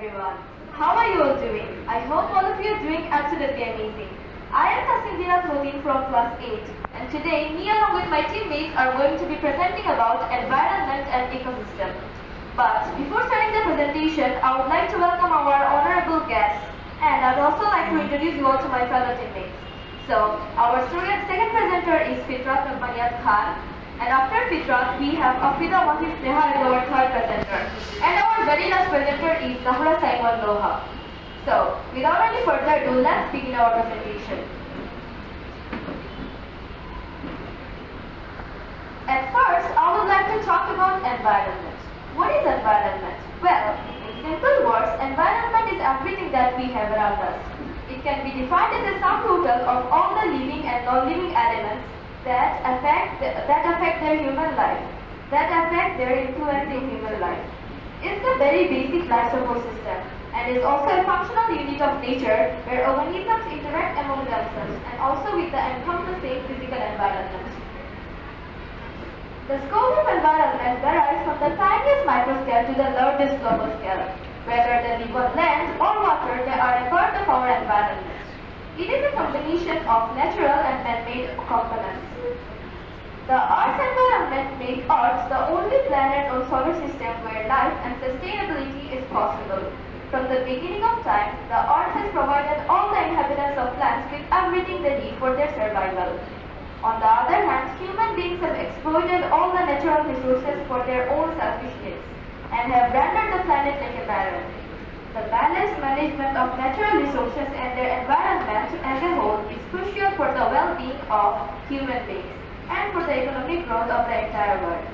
everyone. How are you all doing? I hope all of you are doing absolutely amazing. I am Tasindira Clothing from class 8, and today me along with my teammates are going to be presenting about environment and ecosystem. But before starting the presentation, I would like to welcome our honorable guests, and I'd also like to introduce you all to my fellow teammates. So, our second presenter is Fitrat Nurbaniyat Khan, and after Fitrat, we have Afrida Wahid Neha as our third presenter. And our very last presenter is Zahra Simon Loha. So, without any further ado, let's begin our presentation. At first, I would like to talk about environment. What is environment? Well, in simple words, environment is everything that we have around us. It can be defined as a sum total of all the living and non-living elements that affect their human life, that affect their influence in human life. It's a very basic life support system and is also a functional unit of nature where organisms interact among themselves and also with the encompassing physical environment. The scope of environment varies from the tiniest microscale to the largest global scale. Whether they live on land or water, they are a part of our environment. It is a combination of natural and man-made components. The Earth's environment makes Earth the only planet or solar system where life and sustainability is possible. From the beginning of time, the Earth has provided all the inhabitants of plants with everything they need for their survival. On the other hand, human beings have exploited all the natural resources for their own selfish needs and have rendered the planet like a barren. The balanced management of natural resources and their environment as a whole is crucial for the well-being of human beings and for the economic growth of the entire world.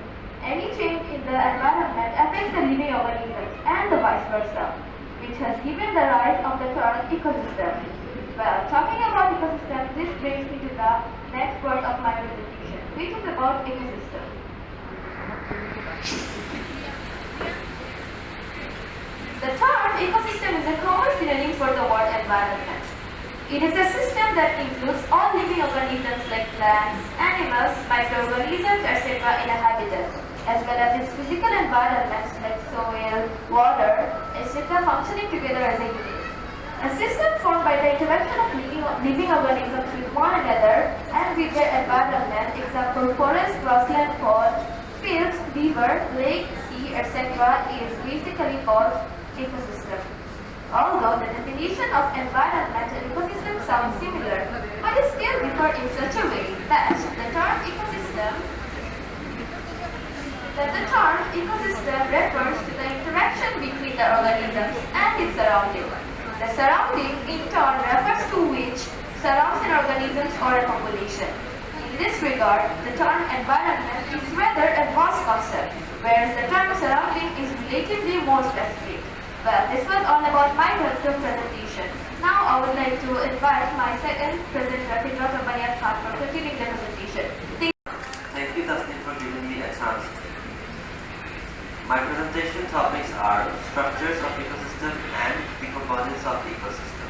Any change in the environment affects the living organisms and the vice versa, which has given the rise of the term ecosystem. Well, talking about ecosystem, this brings me to the next part of my presentation, which is about ecosystem. The term ecosystem is a common synonym for the word environment. It is a system that includes all living organisms like plants, animals, microorganisms, etc. in a habitat, as well as its physical environments like soil, water, etc. functioning together as a unit. A system formed by the interaction of living organisms with one another and with their environment, example forest, grassland, pond, fields, river, lake, sea, etc. is basically called ecosystem. Although the definition of environment and ecosystem sounds similar, but it still differ in such a way that the term ecosystem refers to the interaction between the organisms and its surrounding. The surrounding in turn refers to which surrounds an organism or a population. In this regard, the term environment is rather a vast concept, whereas the term surrounding is relatively more specific. Well, this was all about my presentation. Now I would like to invite my second presenter, Fitrat Nurbaniyat Khan, for continuing the presentation. Thank you, Tasneem, for giving me a chance. My presentation topics are structures of ecosystem and decomposers of ecosystem.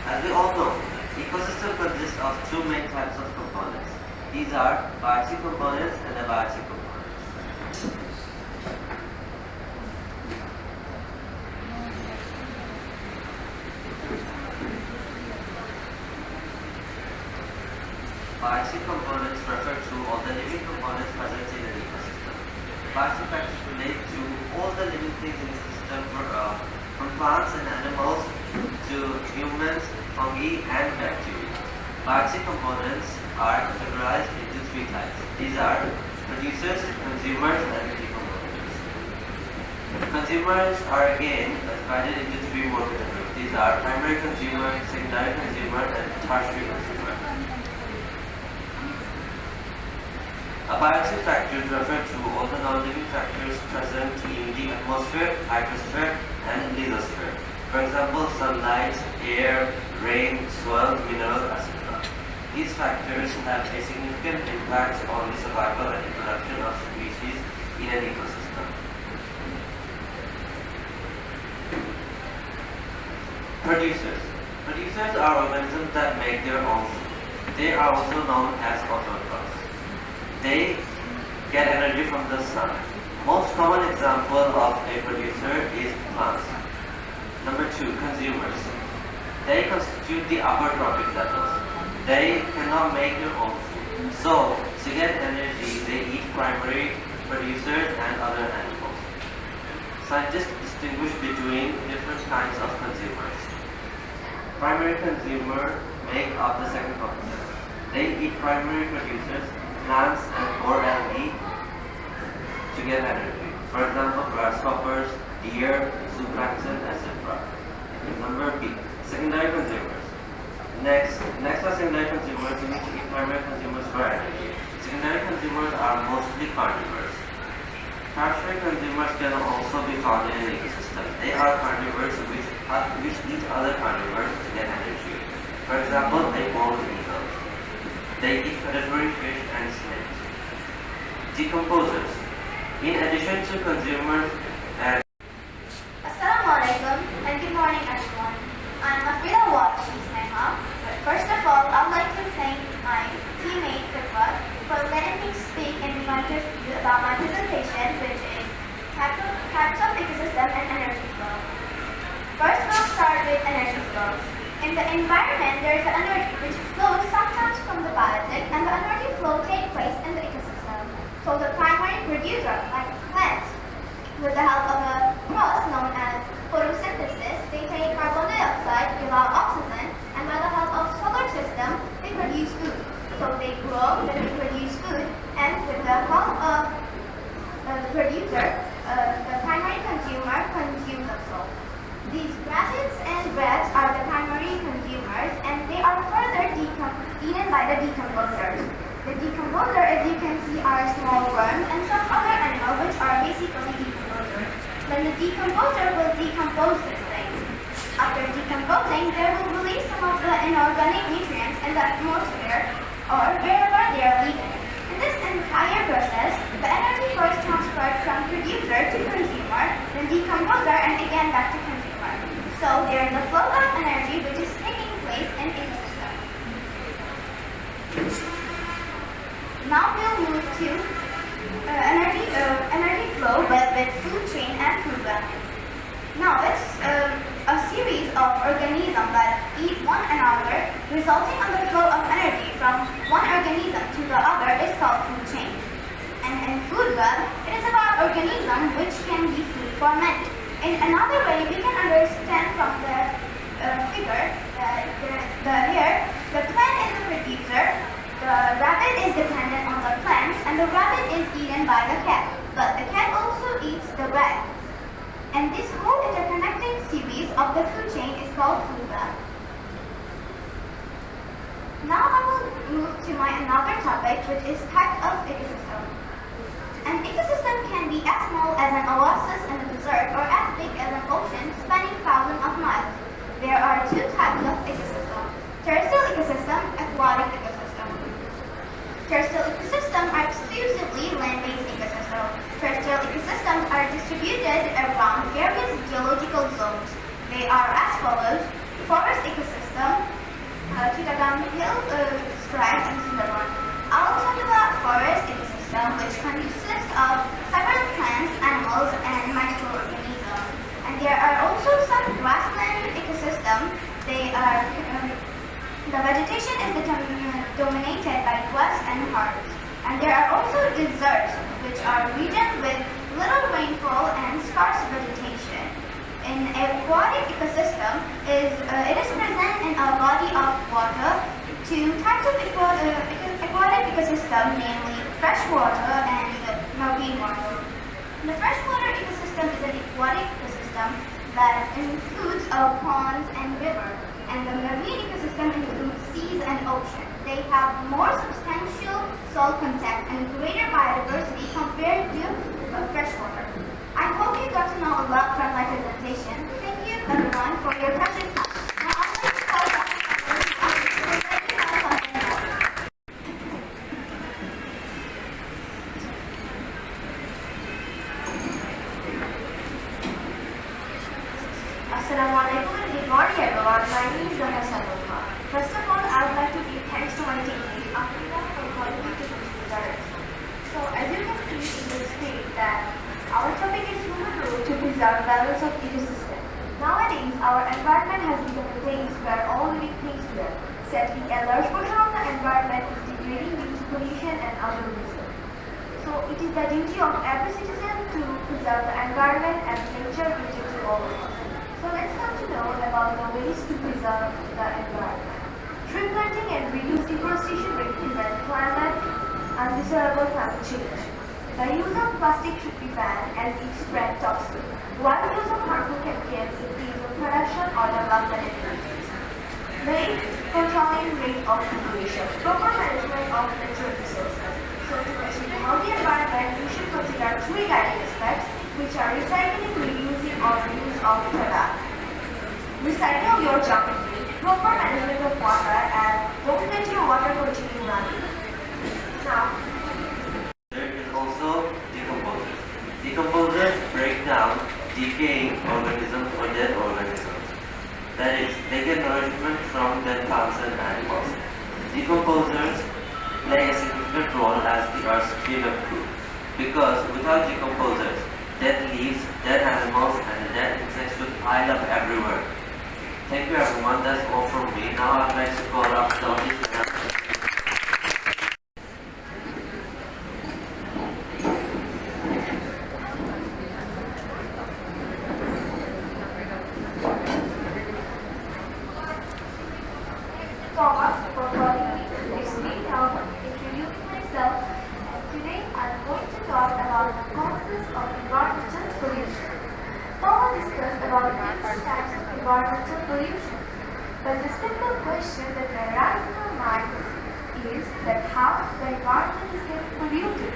As we all know, ecosystem consists of two main types of components. These are biotic components and abiotic components. Biotic components refer to all the living components present in an ecosystem. Biotic factors relate to all the living things in the system from plants and animals to humans, fungi and bacteria. Biotic components are categorized into three types. These are producers, consumers and decomposers. Consumers are again divided into three more categories. These are primary consumer, secondary consumer and tertiary consumer. Abiotic factors refer to all the non-living factors present in the atmosphere, hydrosphere, and lithosphere. For example, sunlight, air, rain, soil, minerals, etc. These factors have a significant impact on the survival and reproduction of species in an ecosystem. Producers. Producers are organisms that make their own food. They are also known as autotrophs. They get energy from the sun. Most common example of a producer is plants. to consumers. They constitute the upper trophic levels. They cannot make their own food. So, to get energy, they eat primary producers and other animals. Scientists distinguish between different kinds of consumers. Primary consumers make up the second trophic level. They eat primary producers, plants or algae to get energy. For example, grasshoppers, deer, zooplankton, etc. Number B, secondary consumers. Next are secondary consumers who need to eat primary consumers for energy. Secondary consumers are mostly carnivores. Tertiary consumers can also be found in an ecosystem. They are carnivores which eat other carnivores to get energy. For example, a bald eagle. They eat predatory fish and snakes. Decomposers. In addition to consumers and Assalamualaikum and good morning everyone. I'm Afida Washi Sneha. But first of all, I'd like to thank my teammate Fitwa for letting me speak and remind you about my presentation, which is types of ecosystem and energy flow. First, we'll start with energy flows. In the environment, there is an energy which flows sometimes from the biotic, and the energy flow takes place in the ecosystem. So the primary producer, like plants, with the help of a process known as photosynthesis, they take carbon dioxide, give out oxygen, and by the help of solar system, they produce food. So they grow, then they produce food, and with the help of the producer, the primary consumer consumes also. These grasses and breads are the primary consumers, and they are further eaten by the decomposers. The decomposer, as you can see, are small worms and some other animals which are basically decomposers. Then the decomposer will decompose this thing. After decomposing, they will release some of the inorganic nutrients in the atmosphere or wherever they are leaving. In this entire process, the energy first transferred from producer to consumer, then decomposer, and again back to consumer. So there is a flow of energy which is taking place in ecosystem. Now we'll move to energy flow with food chain and food web. Now it's a series of organisms that eat one another, resulting in the flow of energy from one organism to the other is called food chain. And in food web, it is about organisms which can be food for many. In another way, we can understand from the figure here, the plant is the producer, the rabbit is dependent on the plants, and the rabbit is eaten by the cat. But the cat also eats the rat. And this whole interconnected series of the food chain is called food web. Now I will move to my another topic, which is types of ecosystem. An ecosystem can be as small as an oasis in a desert or as big as an ocean spanning thousands of miles. There are two types of ecosystem: terrestrial ecosystem, aquatic ecosystem. Terrestrial ecosystems are exclusively land-based ecosystems. Terrestrial ecosystems are distributed around various geological zones. They are as follows: forest ecosystem, Chittagong Hill, Strand, and Sundarban. I'll talk about forest ecosystem, which consists of several plants, animals, and microorganisms. And there are also some grassland ecosystems. They are the vegetation is dominated by grass and herbs. And there are also deserts, which are regions with little rainfall and scarce vegetation. In aquatic ecosystem, it is present in a body of water. Two types of aquatic ecosystem, namely freshwater and marine water. The freshwater ecosystem is an aquatic ecosystem that includes ponds and rivers, and the marine ecosystem includes seas and oceans. They have more substantial soil contact and greater biodiversity compared to freshwater. I hope you got to know a lot from my presentation. Thank you everyone for your precious time. Now I'd like to call back to let you know something more. Assalamualaikum and good morning everyone. My name is Dr. Surma. First of all, I would like to give thanks to my teammate Afrika for calling me to this results. So as you can see in the screen that our topic is human role to preserve balance of ecosystem. Nowadays, our environment has become a place where all living things live. Sadly, a large portion of the environment is degrading due to pollution and other reasons. So, it is the duty of every citizen to preserve the environment and nature which is to all of us. So, let's come to know about the ways to preserve the environment. Tree planting and reduced deforestation will prevent undesirable climate change. The use of plastic should be banned as it spreads toxins, while use of harmful chemicals increase the production or development activities. Rate controlling rate of population, proper management of natural resources. So to achieve a healthy environment, we should consider three guiding aspects, which are recycling, reusing, or reuse of product. Recycle your junk food, proper management of water, and don't let your water continue running. Now, There is also decomposers. Decomposers break down decaying organisms or dead organisms. That is, they get nourishment from dead plants and animals. Decomposers play a significant role as the Earth's cleanup crew, because without decomposers, dead leaves, dead animals, and dead insects would pile up everywhere. Thank you everyone, that's all from me. Now I'd like to call up the audience. Thomas for calling me. It's me now introducing myself. Today I'm going to talk about the causes of environmental pollution. Thomas discussed about different types of environmental pollution. But the simple question that arises in our mind is that how the environment is getting polluted.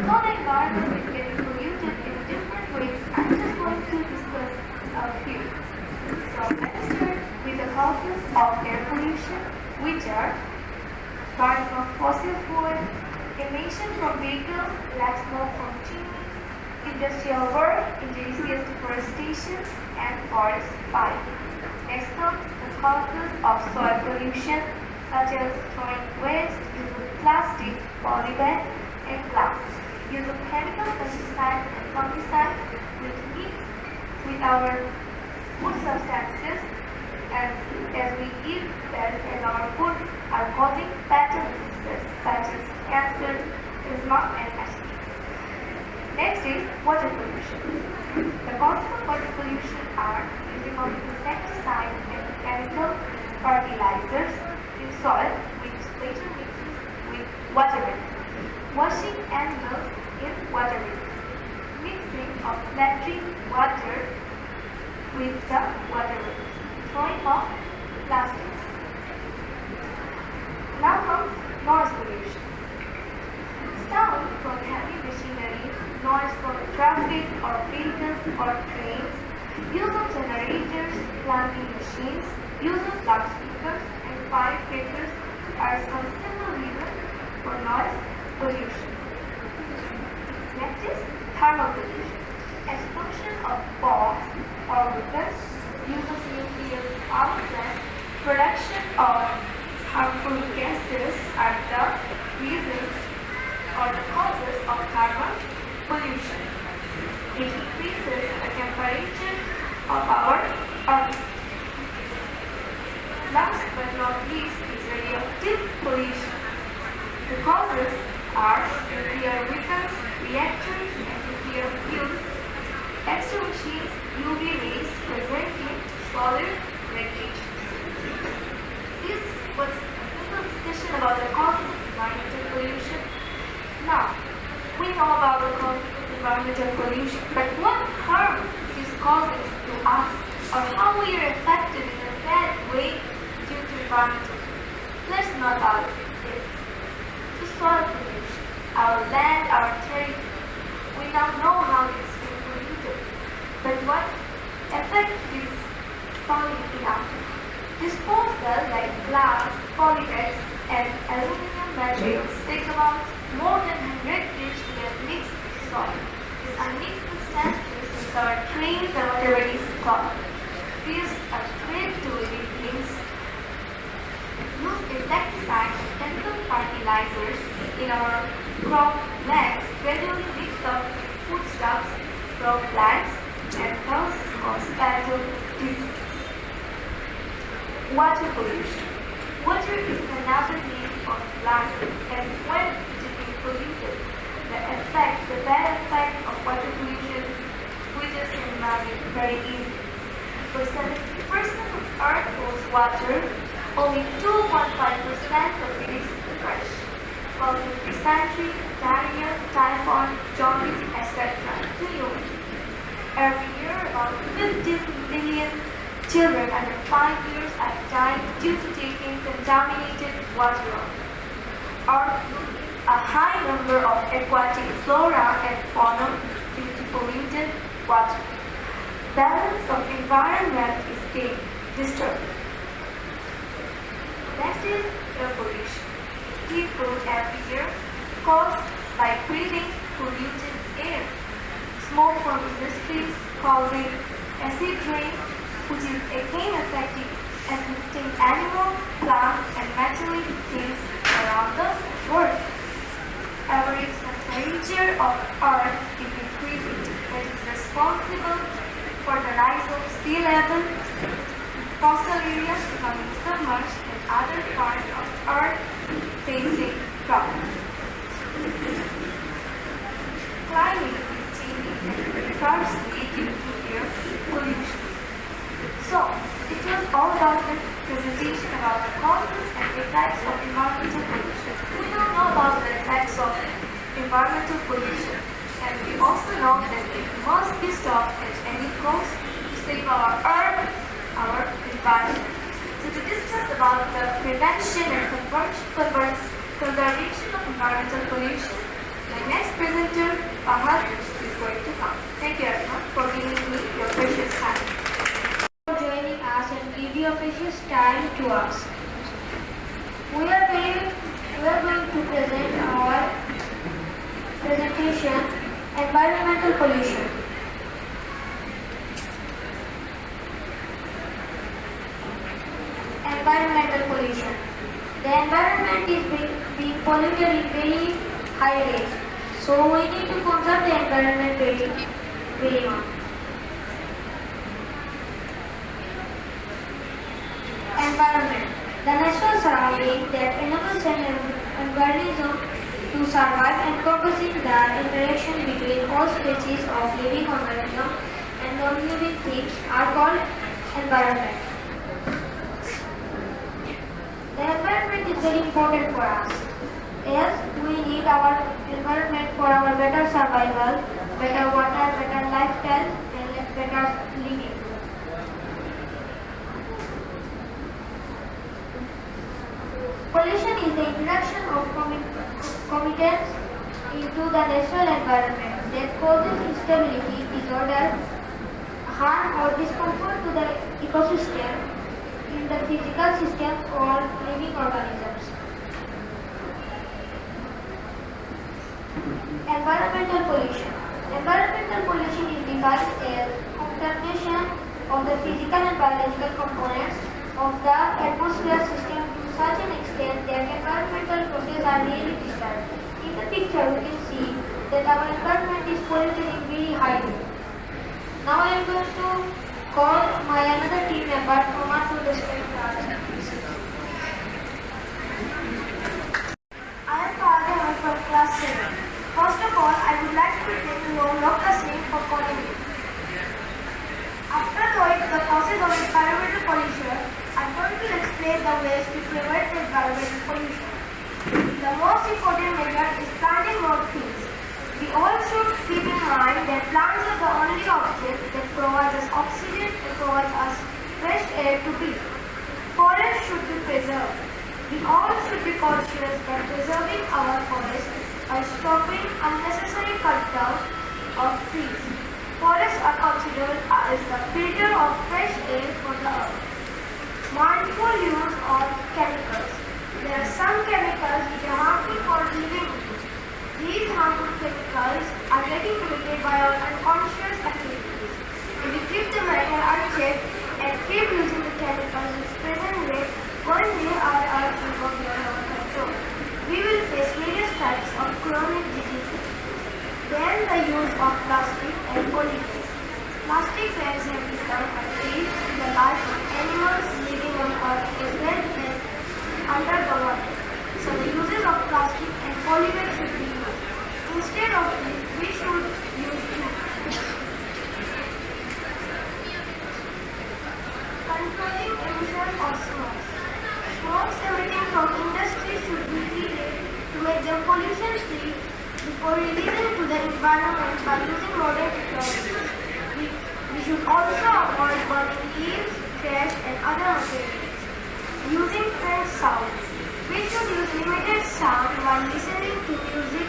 How the environment is getting polluted in different ways. I'm just going to discuss a few. So let's start with the causes of air pollution, which are burning of fossil fuel, emission from vehicles, black smoke from chimneys, industrial work, injudicious deforestation, and forest fire. Next comes the causes of soil pollution, such as throwing waste, use of plastic, polybags, and glass, use of chemical pesticides and fungicides which mix with our food substances, and as we eat them in our food are causing pathogens such as cancer, asthma, and asthma. Next is water pollution. The causes of water pollution are using of insecticides and chemical fertilizers in soil which later mixes with water vapor, washing animals in water vapor, mixing of latrine water with the water vapor, throwing of plastics. Now comes noise pollution. Sound from heavy machinery, noise from traffic or vehicles or trains, use of generators, plumbing machines, use of loudspeakers and firecrackers are some simple reasons for noise pollution. Next is thermal pollution. Explosion of bombs or weapons, use of nuclear power plants, production of harmful gases are the reasons or the causes of thermal pollution. It increases the temperature of our earth. Last but not least is radioactive pollution. The causes are nuclear weapons, reactors, and nuclear fuels, extra machines, UV rays present in solar radiation. This was a simple discussion about the causes of environmental pollution. Now, we know about the causes of environmental pollution, but what harm is causing to us or how we are affected in a bad way due to environmental pollution? Let's not out this. The soil pollution, our land, our territory. We now know how it's been polluted, but what effect is falling in us? Disposal like glass, polybags, and aluminum materials take about more than 100 years to get mixed with soil. These unmixed substances in our trains and whatever is called. These are threat to living things. Use insecticides and chemical fertilizers in our crop lands gradually mix up foodstuffs from plants and thus expand to water pollution. Water is another name for life, and when it is polluted, the bad effect of water pollution, which is can imagine very easy. For 70% of Earth's water, only 2.5% of it is fresh, causing dysentery, diarrhea, typhoid, jaundice, etc. to humans. Every year, about 15 million children under 5 years are dying due to taking contaminated water. Or a high number of aquatic flora and fauna due to polluted water. Balance of environment is being disturbed. Next is air pollution. People every year caused by breathing polluted air. Smoke from industries causing acid rain, which is again affecting animal, plant, and metallic things around the world. Average temperature of Earth is increasing, which is responsible for the rise of sea level, coastal areas becoming submerged, and other parts of Earth facing problems. Climate is changing adversely due to air pollution. So, it was all about the presentation about the causes and effects of environmental pollution. We now know about the effects of environmental pollution, and we also know that it must be stopped at any cost to save our Earth, our environment. So to discuss about the prevention and conservation of environmental pollution, the next presenter, Fahad, is going to come. Thank you everyone for giving me your precious time. For joining us and give your precious time to us. We are going to present our presentation, Environmental Pollution. Environmental pollution. The environment is being polluted in very high rates, so we need to conserve the environment very much. Environment. The natural surrounding that enables an organism to survive, encompassing the interaction between all species of living organisms and non-living things, are called environment. The environment is very important for us. Yes, we need our environment for our better survival, better water, better lifestyle, and better living. Pollution is the introduction of components into the natural environment that causes instability, disorder, harm or discomfort to the ecosystem in the physical system or living organisms. Environmental pollution. Environmental pollution is defined as contamination of the physical and biological components of the atmosphere system to such an extent that environmental processes are really disturbed. In the picture, we can see that our environment is polluted in very high rate. Now I am going to call my another team member, Surma, to describe the activities. I am Paragam from class 7. First of all, I would like to present the role of the same for calling. After knowing the causes of environmental pollution, I am going to explain the ways to prevent environmental pollution. The most important measure is planting more trees. We all should keep in mind that plants are the only object that provides us oxygen and provides us fresh air to breathe. Forests should be preserved. We all should be conscious by preserving our forests by stopping unnecessary cut down of trees. Forests are considered as the filter of fresh air for the earth. Mindful use of chemicals. There are some chemicals which are harmful for living beings. These harmful chemicals are getting emitted by our unconscious activities. If we keep the matter unchecked and keep using the chemicals in its present way, one day our earth will go beyond our control. We will face various types of chronic diseases. Then the use of plastic and pollutants. Plastic bags have become them pollution-free before releasing to the environment by using modern technologies. We should also avoid burning leaves, trash and other materials. Using faint sound. We should use limited sound while listening to music.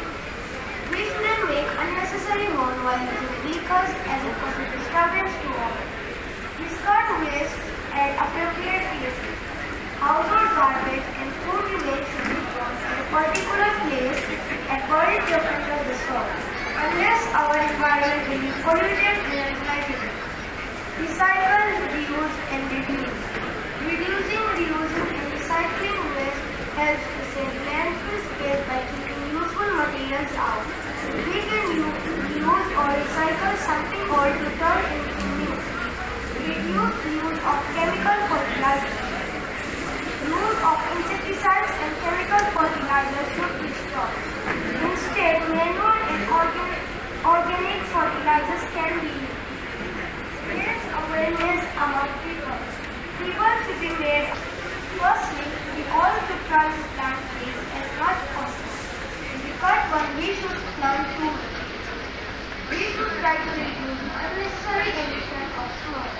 We shouldn't make unnecessary horn while using vehicles as it causes disturbance to all. Discard waste at appropriate places. Household garbage and food remains should be thrown at a particular place and buried just under the soil, unless our environment will be polluted and nitrogen. Recycle, reuse and reduce. Reducing, reusing and recycling waste helps to save landfill space by keeping useful materials out. We can use or recycle something old to turn into new. Reduce use of chemical fertilizers. Use of insecticides and chemical fertilizers should be stopped. Instead, manure and organic fertilizers can be used. Raise awareness among people. People should be made. Firstly, we all should try to plant trees as much as possible. If we cut one, we should plant two. We should try to reduce unnecessary emission of smoke.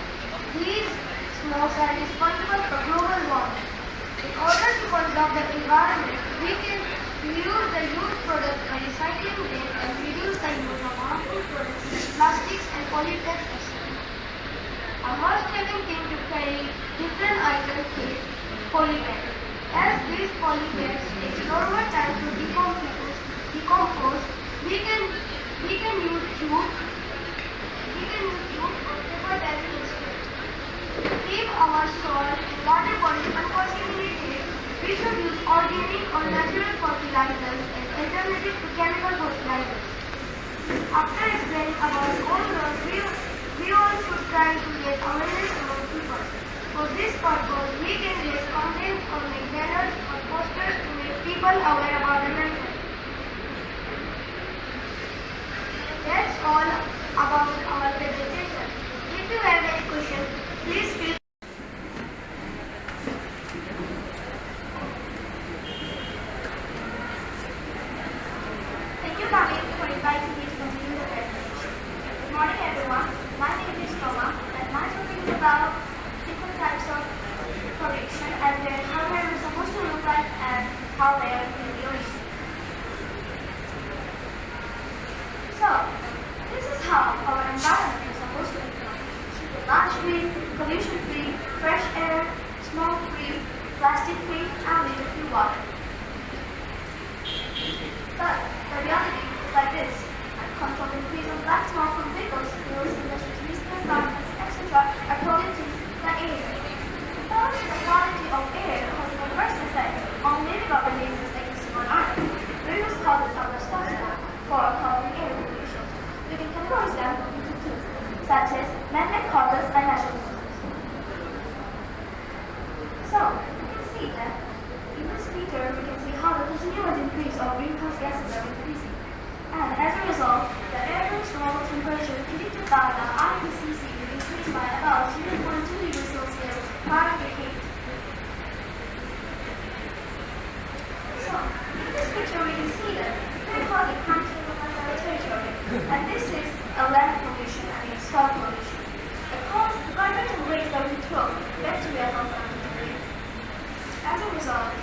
These smokes are responsible for global warming. In order to conserve the environment, we can use the used products by recycling them and reduce the use of harmful products like plastics and polyethylene. A must-having thing to carry different items is polybags. As these polybags take longer time to decompose, we can use jute or paper bags instead. To keep our soil and water bodies uncontaminated, we should use organic or natural fertilizers as alternative to chemical fertilizers. After explaining about all those, we all should try to raise awareness among people. For this purpose, we can raise complaints or make banners or posters to make people aware about the matter. That's all about our presentation. If you have any questions, please feel. Thank you, Kavit, for inviting me to continue the presentation. Good morning, everyone. My name is Surma, and my topic is about different types of pollution and then how they are supposed to look like and how they are in the ocean. So, this is how our environment is supposed to look like. Large-free, pollution-free, fresh air, smoke-free, plastic-free, and liquid-free water. But the reality is like this. Control increase of black smoke from vehicles, fuels, industries, nuclear plants, etc. are polluting the air. Thus, the quality of air has an adverse effect on living organisms existing on Earth. Various causes of the substance for causing air pollution. We can categorize them into two, such as man-made causes and natural causes. So, we can see that in this figure, we can see how the continuous increase of greenhouse gases are increasing. And as a result, the average global temperature predicted by the IPCC will increase by about 0.2 degrees Celsius per decade. So, in this picture we can see that we call it continental territory, and this is a land pollution and soil pollution. The garbage and waste that we throw bacteria come from the area. As a result,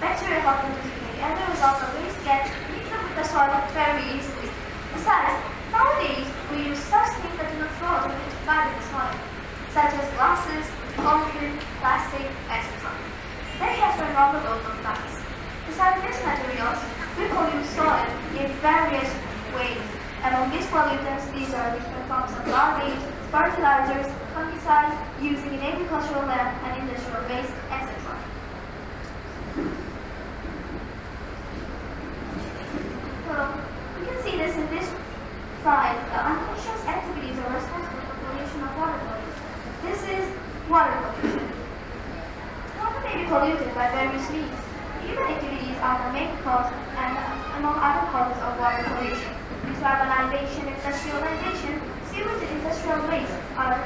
bacteria help in decay. As a result, the waste gets mixed up with the soil very easily. Besides, nowadays we use such things that do not float or get bad in the soil, such as glasses, concrete, plastic, etc. They have certain overload of plants. Besides these materials, we pollute soil in various ways. Among these pollutants, these are different forms of garbage, fertilizers, fungicides, using in agricultural land and industrial waste, etc. So, you can see this in this slide. The unconscious activities are responsible for pollution of water bodies. This is water pollution. Water may be polluted by various means. Human activities are the main cause and among other causes of water pollution. Urbanization, industrialization, sewage and industrial waste are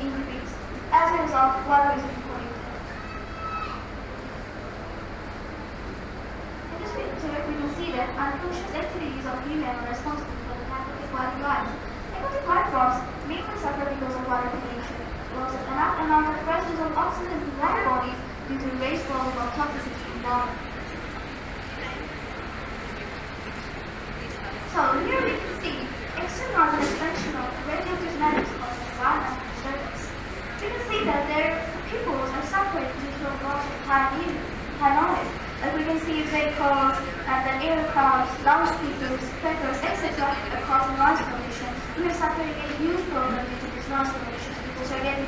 increased. As a result, water is polluted. In social, and conscious activities of human are responsible for the type of aquatic life. Aquatic life forms mainly suffer because of water pollution. Loss of enough amount of fresh dissolved oxygen in water bodies due to raised volume of toxicity in water. So here we can see external expansion of radioactive matters causing environmental disturbance. We can see that their pupils are suffering due to a loss of high noise. Like we can see vehicles and then aircrafts, loudspeakers, speakers, etc. are causing noise pollution. We are suffering a huge problem due to this noise pollution. People are getting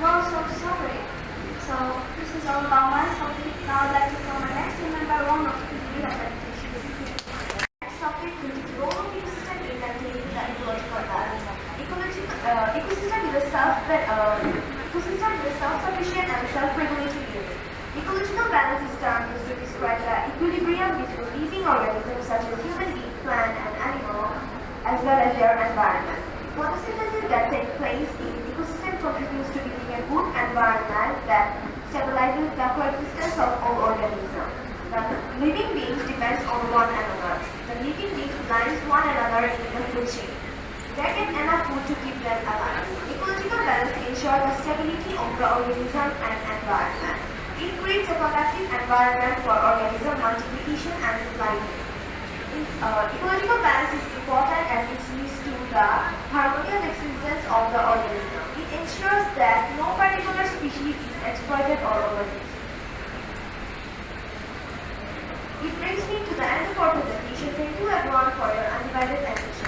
lots of suffering. So this is all about my topic. Now I'd like to call my next team member one of the presentation. Next topic, which is role of ecosystem in maintaining the ecological balance. Ecosystem is a self-sufficient and self-regulatory unit. Ecological balance is term used to describe the equilibrium between living organisms such as human beings, plant, and animal, as well as their environment. Photosynthesis that takes place in ecosystem contributes to building a good environment that stabilizes the coexistence of all organisms. The living beings depend on one another. The living beings rely one another in the food chain. They get enough food to keep them alive. Ecological balance ensures the stability of the organism and environment. It creates a productive environment for organism multiplication and supply chain. Ecological balance is important as it leads to the harmonious existence of the organism. It ensures that no particular species is exploited or overused. It brings me to the end of our presentation. Thank you everyone for your undivided attention.